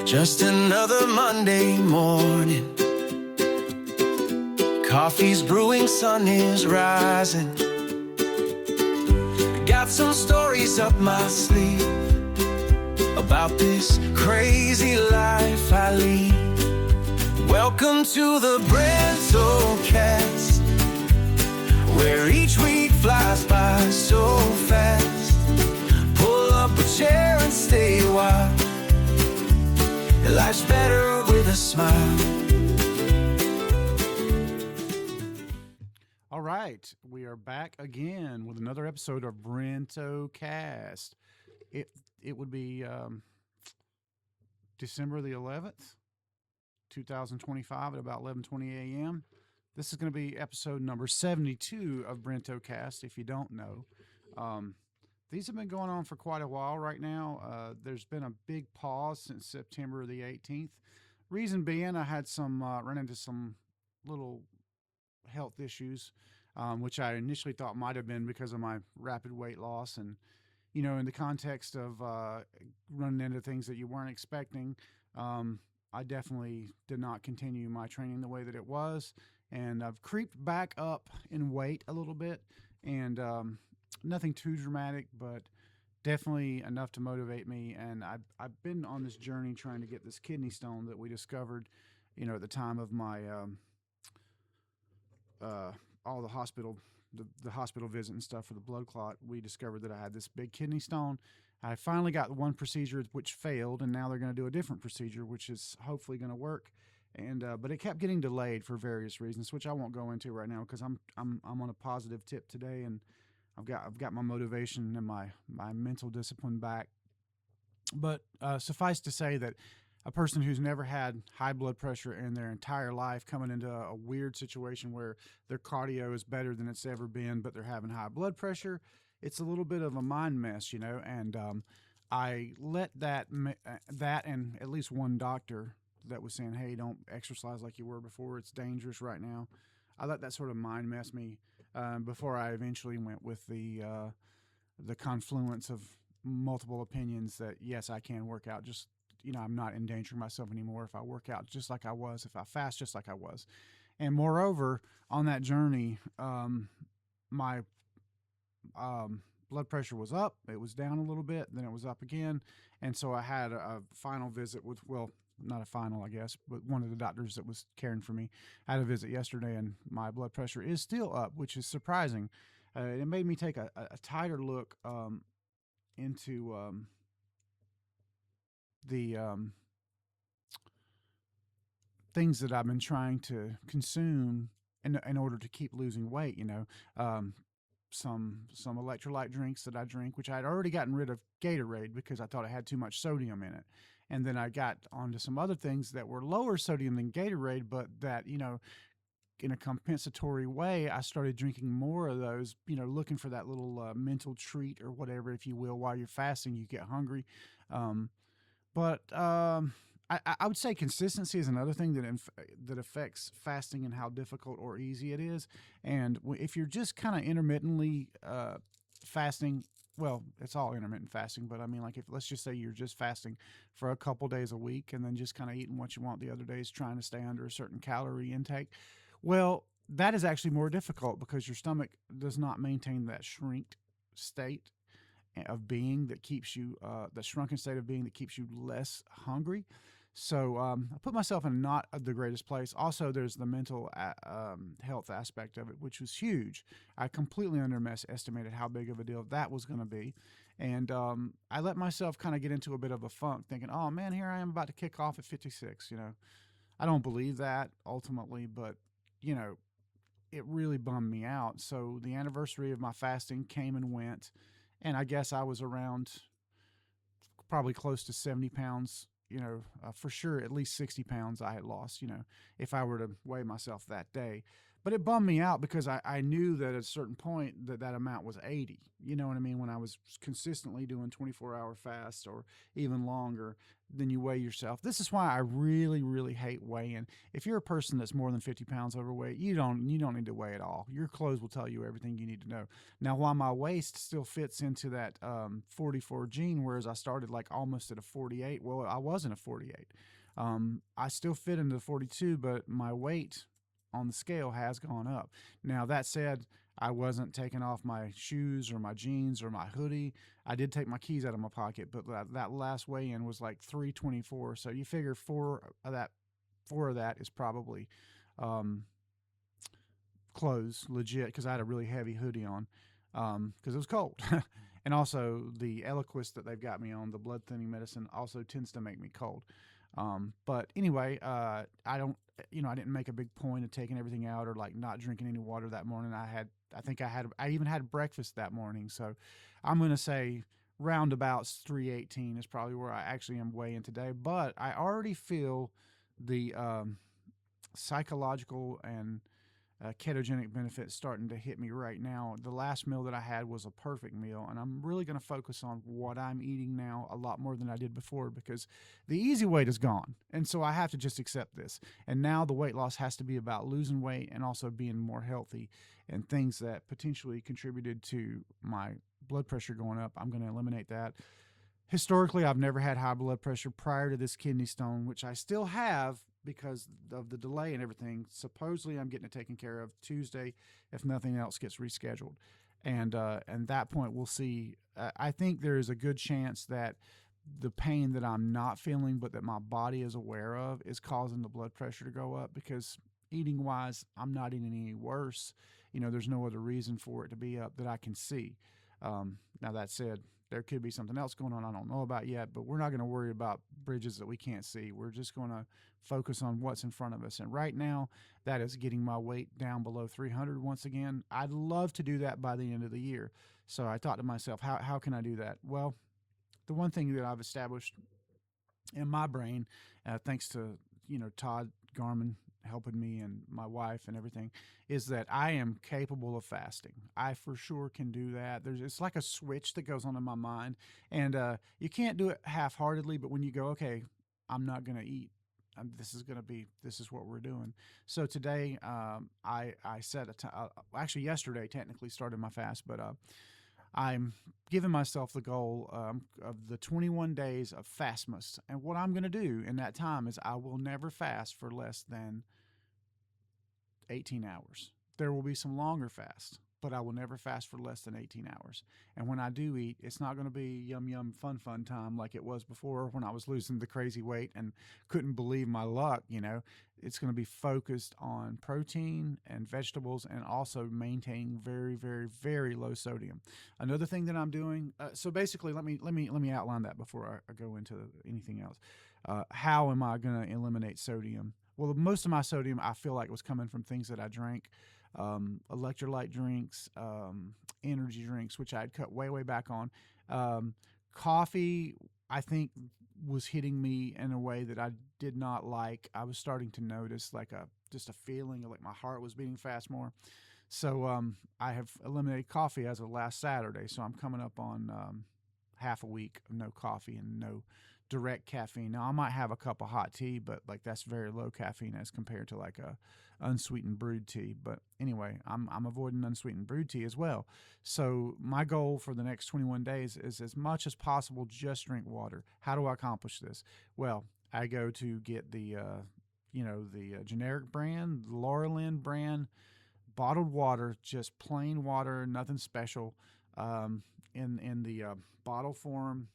Just another Monday morning. Coffee's brewing, sun is rising. Got some stories up my sleeve about this crazy life I lead. Welcome to the Brentocast, where each week flies by so fast. Pull up a chair and stay a while. Life's better with a smile. All right, we are back again with another episode of Brentocast. It would be December the 11th, 2025 at about 11:20 a.m. This is going to be episode number 72 of Brentocast, if you don't know. These have been going on for quite a while right now. There's been a big pause since September the 18th. Reason being, I had run into some little health issues, which I initially thought might have been because of my rapid weight loss. And, you know, in the context of running into things that you weren't expecting, I definitely did not continue my training the way that it was. And I've creeped back up in weight a little bit, and nothing too dramatic, but definitely enough to motivate me. And I've been on this journey trying to get this kidney stone that we discovered, you know, at the time of my all the hospital visit and stuff for the blood clot. We discovered that I had this big kidney stone. I finally got one procedure which failed, and now they're going to do a different procedure, which is hopefully going to work. And but it kept getting delayed for various reasons, which I won't go into right now because I'm on a positive tip today, and I've got my motivation and my mental discipline back. But suffice to say that a person who's never had high blood pressure in their entire life coming into a weird situation where their cardio is better than it's ever been, but they're having high blood pressure, it's a little bit of a mind mess, you know. And I let that and at least one doctor that was saying, hey, don't exercise like you were before. It's dangerous right now. I let that sort of mind mess me before I eventually went with the confluence of multiple opinions that, yes, I can work out. Just, you know, I'm not endangering myself anymore if I work out just like I was, if I fast just like I was. And moreover, on that journey, my blood pressure was up. It was down a little bit. Then it was up again. And so I had a final visit with, well, not a final, I guess, but one of the doctors that was caring for me. I had a visit yesterday, and my blood pressure is still up, which is surprising. It made me take a tighter look into the things that I've been trying to consume in order to keep losing weight. You know, some electrolyte drinks that I drink, which I'd already gotten rid of Gatorade because I thought it had too much sodium in it. And then I got onto some other things that were lower sodium than Gatorade, but that, you know, in a compensatory way, I started drinking more of those, you know, looking for that little mental treat or whatever, if you will. While you're fasting, you get hungry. But I would say consistency is another thing that affects fasting and how difficult or easy it is. And if you're just kind of intermittently fasting, well, it's all intermittent fasting, but I mean, like, if let's just say you're just fasting for a couple days a week and then just kind of eating what you want the other days, trying to stay under a certain calorie intake, well, that is actually more difficult because your stomach does not maintain that shrinked state of being that keeps you, the shrunken state of being that keeps you less hungry. So I put myself in not the greatest place. Also, there's the mental health aspect of it, which was huge. I completely underestimated how big of a deal that was going to be. And I let myself kind of get into a bit of a funk thinking, oh, man, here I am about to kick off at 56. You know, I don't believe that ultimately, but, you know, it really bummed me out. So the anniversary of my fasting came and went. And I guess I was around probably close to 70 pounds, you know, for sure at least 60 pounds I had lost, you know, if I were to weigh myself that day. but it bummed me out because I knew that at a certain point that that amount was 80. You know what I mean? When I was consistently doing 24-hour fasts or even longer, then you weigh yourself. This is why I really, really hate weighing. If you're a person that's more than 50 pounds overweight, you don't need to weigh at all. Your clothes will tell you everything you need to know. Now, while my waist still fits into that 44 gene, whereas I started like almost at a 48, well, I wasn't a 48. I still fit into the 42, but my weight on the scale has gone up. Now, that said, I wasn't taking off my shoes or my jeans or my hoodie. I did take my keys out of my pocket, but that last weigh in was like 324. So you figure four of that is probably um, clothes, legit, because I had a really heavy hoodie on because it was cold. And also the Eliquis that they've got me on, the blood thinning medicine, also tends to make me cold. But anyway, I don't, I didn't make a big point of taking everything out or like not drinking any water that morning. I even had breakfast that morning. So I'm going to say roundabouts 318 is probably where I actually am weighing today. But I already feel the psychological and ketogenic benefits starting to hit me right now. The last meal that I had was a perfect meal, and I'm really going to focus on what I'm eating now a lot more than I did before because the easy weight is gone. And so I have to just accept this. And now the weight loss has to be about losing weight and also being more healthy, and things that potentially contributed to my blood pressure going up. I'm going to eliminate that. Historically, I've never had high blood pressure prior to this kidney stone, which I still have because of the delay and everything. Supposedly, I'm getting it taken care of Tuesday if nothing else gets rescheduled. And that point, we'll see. I think there is a good chance that the pain that I'm not feeling, but that my body is aware of, is causing the blood pressure to go up because eating wise, I'm not eating any worse. There's no other reason for it to be up that I can see. Now, that said, there could be something else going on I don't know about yet, but we're not going to worry about bridges that we can't see. We're just going to focus on what's in front of us. And right now, that is getting my weight down below 300 once again. I'd love to do that by the end of the year. So I thought to myself, how can I do that? Well, the one thing that I've established in my brain, thanks to Todd Garman helping me and my wife and everything, is that I am capable of fasting. I for sure can do that. It's like a switch that goes on in my mind, and you can't do it half-heartedly. But when you go, okay, I'm not going to eat. This is what we're doing. So today, I set actually yesterday technically started my fast, but I'm giving myself the goal of the 21 days of Fastmas. And what I'm going to do in that time is I will never fast for less than 18 hours. There will be some longer fasts, but I will never fast for less than 18 hours. And when I do eat, it's not going to be yum, yum, fun time like it was before when I was losing the crazy weight and couldn't believe my luck. It's going to be focused on protein and vegetables and also maintaining very, very, very low sodium. Another thing that I'm doing, so basically, let me outline that before I go into anything else. How am I going to eliminate sodium? Well, most of my sodium I feel like was coming from things that I drank, electrolyte drinks, energy drinks, which I had cut way back on. Coffee, I think, was hitting me in a way that I did not like. I was starting to notice just a feeling of like my heart was beating fast more. So I have eliminated coffee as of last Saturday. So I'm coming up on half a week of no coffee and no direct caffeine. Now I might have a cup of hot tea, but like that's very low caffeine as compared to like a unsweetened brewed tea. But anyway, I'm avoiding unsweetened brewed tea as well. So my goal for the next 21 days is as much as possible just drink water. How do I accomplish this? Well, I go to get the generic brand, the Laurelin brand, bottled water, just plain water, nothing special, in the bottle form.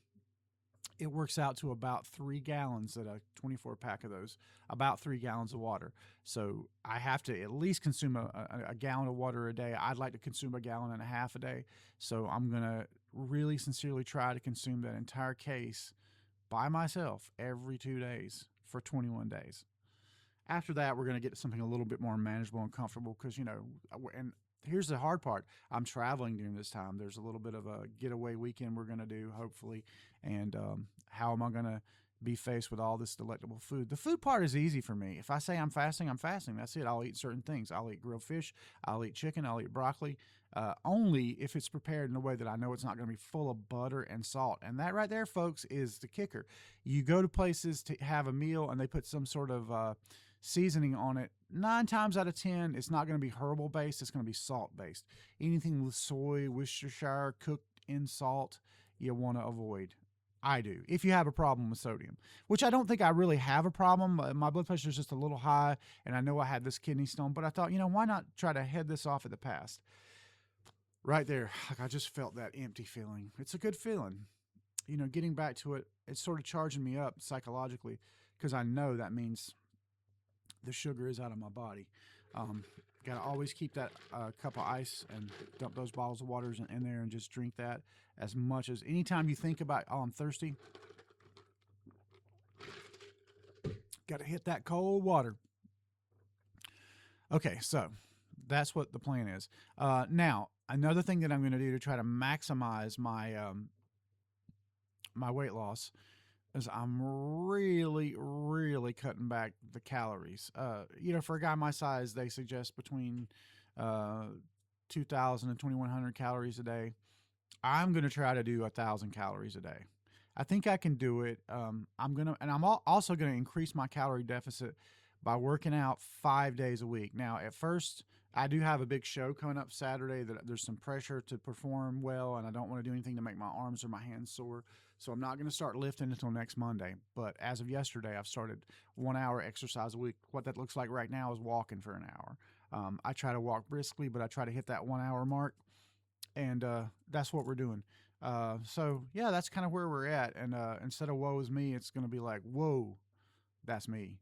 It works out to about 3 gallons at a 24 pack of those, about 3 gallons of water. So I have to at least consume a gallon of water a day. I'd like to consume a gallon and a half a day. So I'm going to really sincerely try to consume that entire case by myself every 2 days for 21 days. After that, we're going to get to something a little bit more manageable and comfortable because, and here's the hard part. I'm traveling during this time. There's a little bit of a getaway weekend we're going to do, hopefully. And how am I going to be faced with all this delectable food. The food part is easy for me. If I say I'm fasting, I'm fasting. That's it. I'll eat certain things. I'll eat grilled fish. I'll eat chicken. I'll eat broccoli. Only if it's prepared in a way that I know it's not going to be full of butter and salt. And that right there, folks, is the kicker. You go to places to have a meal and they put some sort of seasoning on it. 9 times out of 10, it's not going to be herbal based. It's going to be salt based. Anything with soy, Worcestershire, cooked in salt, you want to avoid. I do. If you have a problem with sodium, which I don't think I really have a problem. My blood pressure is just a little high, and I know I had this kidney stone, but I thought, why not try to head this off at the past? Right there, like I just felt that empty feeling. It's a good feeling. Getting back to it, it's sort of charging me up psychologically because I know that means the sugar is out of my body. Got to always keep that cup of ice and dump those bottles of waters in there and just drink that as much as anytime you think about, oh, I'm thirsty, got to hit that cold water. Okay, so that's what the plan is. Now, another thing that I'm going to do to try to maximize my my weight loss is I'm really, really cutting back the calories. For a guy my size, they suggest between 2,000 and 2,100 calories a day. I'm going to try to do 1,000 calories a day. I think I can do it. I'm also going to increase my calorie deficit by working out 5 days a week. Now, at first, I do have a big show coming up Saturday that there's some pressure to perform well, and I don't want to do anything to make my arms or my hands sore. So I'm not going to start lifting until next Monday. But as of yesterday, I've started 1 hour exercise a week. What that looks like right now is walking for an hour. I try to walk briskly, but I try to hit that 1 hour mark. And that's what we're doing. So, yeah, that's kind of where we're at. And instead of woe is me, it's going to be like, whoa, that's me.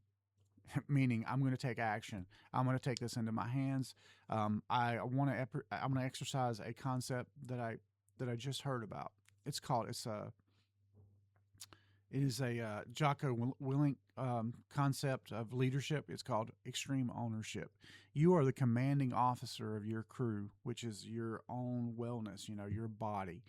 Meaning I'm going to take action. I'm going to take this into my hands. I'm going to exercise a concept that I just heard about. It is a Jocko Willink concept of leadership. It's called extreme ownership. You are the commanding officer of your crew, which is your own wellness, your body.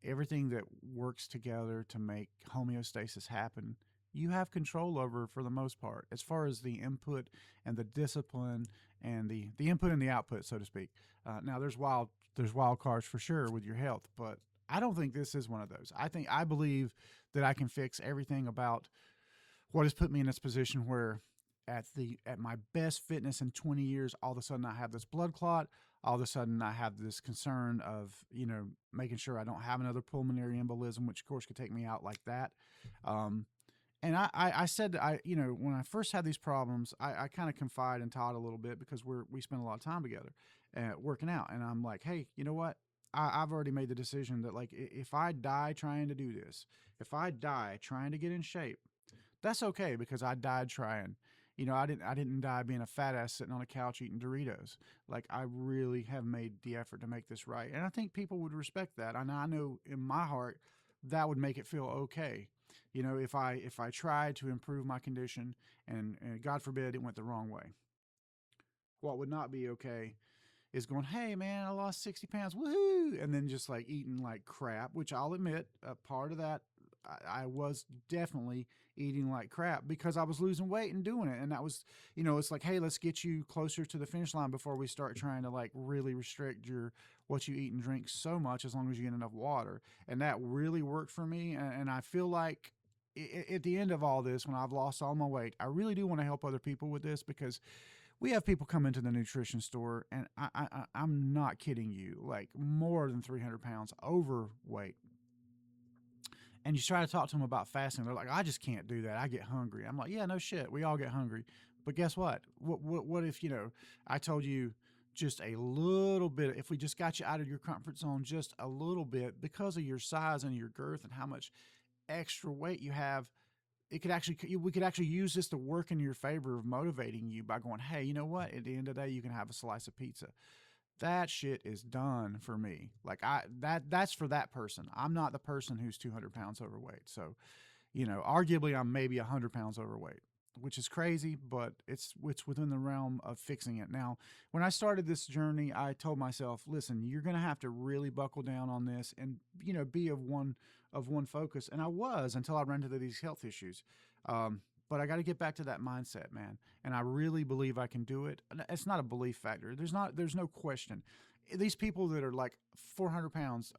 Everything that works together to make homeostasis happen, you have control over for the most part, as far as the input and the discipline and the input and the output, so to speak. Now, there's wild cards for sure with your health, but I don't think this is one of those. I believe that I can fix everything about what has put me in this position where at my best fitness in 20 years, all of a sudden I have this blood clot. All of a sudden I have this concern of, making sure I don't have another pulmonary embolism, which of course could take me out like that. And I said, when I first had these problems, I kind of confide in Todd a little bit because we spend a lot of time together working out. And I'm like, hey, you know what? I've already made the decision that, like, if I die trying to do this, if I die trying to get in shape, that's okay because I died trying. I didn't die being a fat ass sitting on a couch eating Doritos. Like, I really have made the effort to make this right. And I think people would respect that. And I know in my heart that would make it feel okay. If I tried to improve my condition and God forbid it went the wrong way. What would not be okay is going, hey man, I lost 60 pounds, woohoo, and then just like eating like crap, which I'll admit, a part of that, I was definitely eating like crap because I was losing weight and doing it. And that was, it's like, hey, let's get you closer to the finish line before we start trying to like really restrict what you eat and drink so much, as long as you get enough water. And that really worked for me. And I feel like at the end of all this, when I've lost all my weight, I really do want to help other people with this because we have people come into the nutrition store, and I'm not kidding you, like more than 300 pounds overweight. And you try to talk to them about fasting. They're like, I just can't do that. I get hungry. I'm like, yeah, no shit. We all get hungry. But guess what? What if, I told you just a little bit, if we just got you out of your comfort zone just a little bit because of your size and your girth and how much extra weight you have, we could actually use this to work in your favor of motivating you by going, hey, you know what? At the end of the day, you can have a slice of pizza. That shit is done for me. Like that's for that person. I'm not the person who's 200 pounds overweight. So, arguably I'm maybe 100 pounds overweight. which is crazy, but it's within the realm of fixing it. Now, when I started this journey, I told myself, listen, you're going to have to really buckle down on this and be of one focus. And I was until I ran into these health issues. But I got to get back to that mindset, man. And I really believe I can do it. It's not a belief factor. There's no question. These people that are like 400 pounds,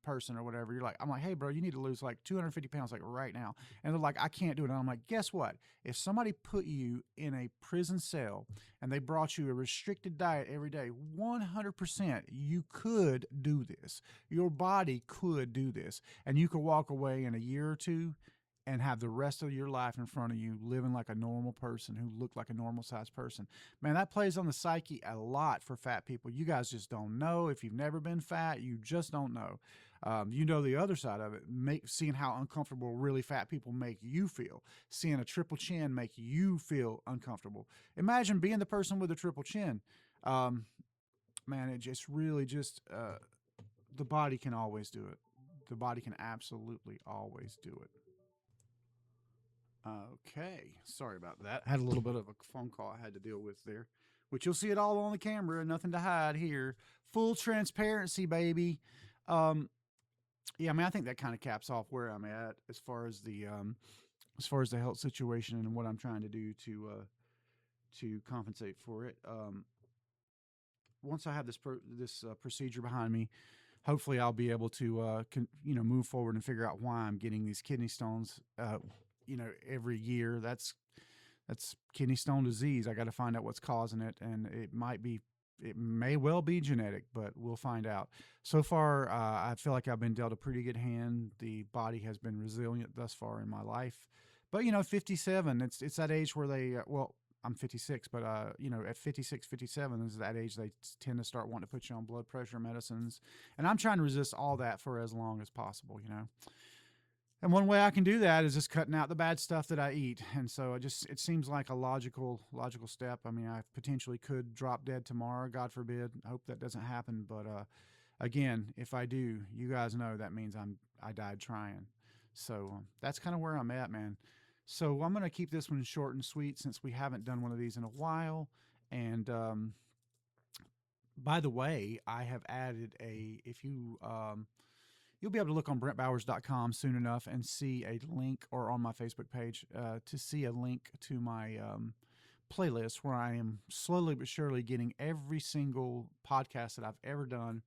person or whatever, I'm like, hey, bro, you need to lose like 250 pounds like right now. And they're like, I can't do it. And I'm like, guess what? If somebody put you in a prison cell and they brought you a restricted diet every day, 100% you could do this. Your body could do this. And you could walk away in a year or two and have the rest of your life in front of you living like a normal person who looked like a normal sized person. Man, that plays on the psyche a lot for fat people. You guys just don't know. If you've never been fat, you just don't know. The other side of it, seeing how uncomfortable really fat people make you feel, seeing a triple chin make you feel uncomfortable. Imagine being the person with a triple chin. Man, it just really the body can always do it. The body can absolutely always do it. Okay, sorry about that. I had a little bit of a phone call I had to deal with there, which you'll see it all on the camera. Nothing to hide here. Full transparency, baby. Yeah, I mean, I think that kind of caps off where I'm at as far as the health situation and what I'm trying to do to compensate for it. Once I have this procedure behind me, hopefully I'll be able to move forward and figure out why I'm getting these kidney stones. Every year. That's kidney stone disease. I got to find out what's causing it, and it may well be genetic, but we'll find out. So far, I feel like I've been dealt a pretty good hand. The body has been resilient thus far in my life. But 57, it's that age where I'm 56, but at 56, 57 is that age they tend to start wanting to put you on blood pressure medicines, and I'm trying to resist all that for as long as possible. And one way I can do that is just cutting out the bad stuff that I eat. And so it seems like a logical step. I mean, I potentially could drop dead tomorrow, God forbid. I hope that doesn't happen. But again, if I do, you guys know that means I died trying. So that's kind of where I'm at, man. So I'm going to keep this one short and sweet since we haven't done one of these in a while. And by the way, I have added you'll be able to look on BrentBowers.com soon enough and see a link, or on my Facebook page, to see a link to my playlist where I am slowly but surely getting every single podcast that I've ever done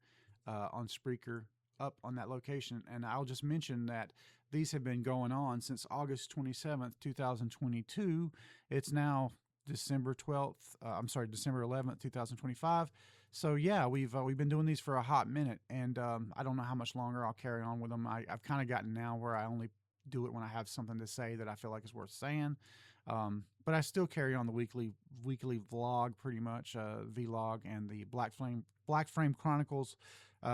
on Spreaker up on that location. And I'll just mention that these have been going on since August 27th, 2022. It's now December 11th, 2025. So yeah, we've been doing these for a hot minute, and I don't know how much longer I'll carry on with them. I've kind of gotten now where I only do it when I have something to say that I feel like is worth saying. But I still carry on the weekly vlog, pretty much vlog, and the Black Frame Chronicles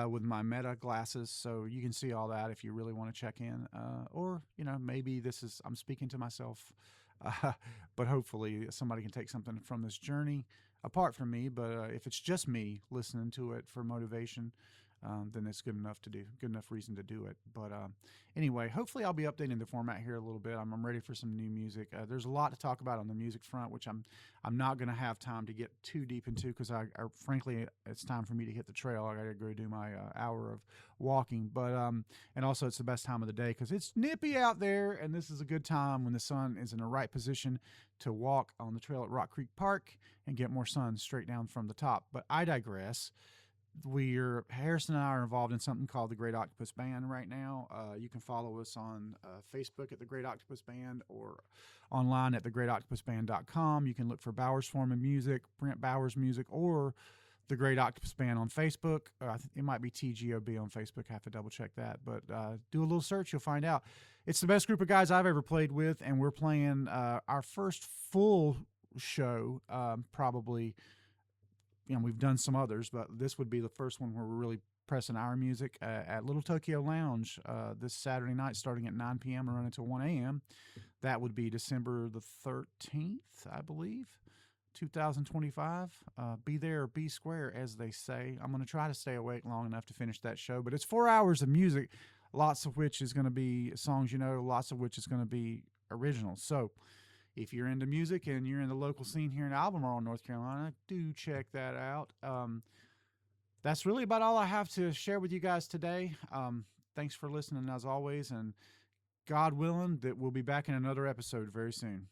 with my Meta glasses, so you can see all that if you really want to check in. Or maybe I'm speaking to myself, but hopefully somebody can take something from this journey apart from me. But if it's just me listening to it for motivation, then it's good enough reason to do it. But anyway, hopefully I'll be updating the format here a little bit. I'm ready for some new music. There's a lot to talk about on the music front, which I'm not going to have time to get too deep into because frankly, it's time for me to hit the trail. I got to go do my hour of walking. But and also it's the best time of the day because it's nippy out there, and this is a good time when the sun is in the right position to walk on the trail at Rock Creek Park and get more sun straight down from the top. But I digress. Harrison and I are involved in something called the Great Octopus Band right now. You can follow us on Facebook at the Great Octopus Band or online at thegreatoctopusband.com. You can look for Bowers Foreman Music, Brent Bowers Music, or the Great Octopus Band on Facebook. It might be TGOB on Facebook. I have to double check that, but do a little search. You'll find out. It's the best group of guys I've ever played with, and we're playing our first full show probably. We've done some others, but this would be the first one where we're really pressing our music at Little Tokyo Lounge this Saturday night starting at 9 p.m. and running until 1 a.m. That would be December the 13th, I believe, 2025. Be there or be square, as they say. I'm going to try to stay awake long enough to finish that show, but it's 4 hours of music, lots of which is going to be songs lots of which is going to be original. So, if you're into music and you're in the local scene here in Albemarle, North Carolina, do check that out. That's really about all I have to share with you guys today. Thanks for listening as always, and God willing, that we'll be back in another episode very soon.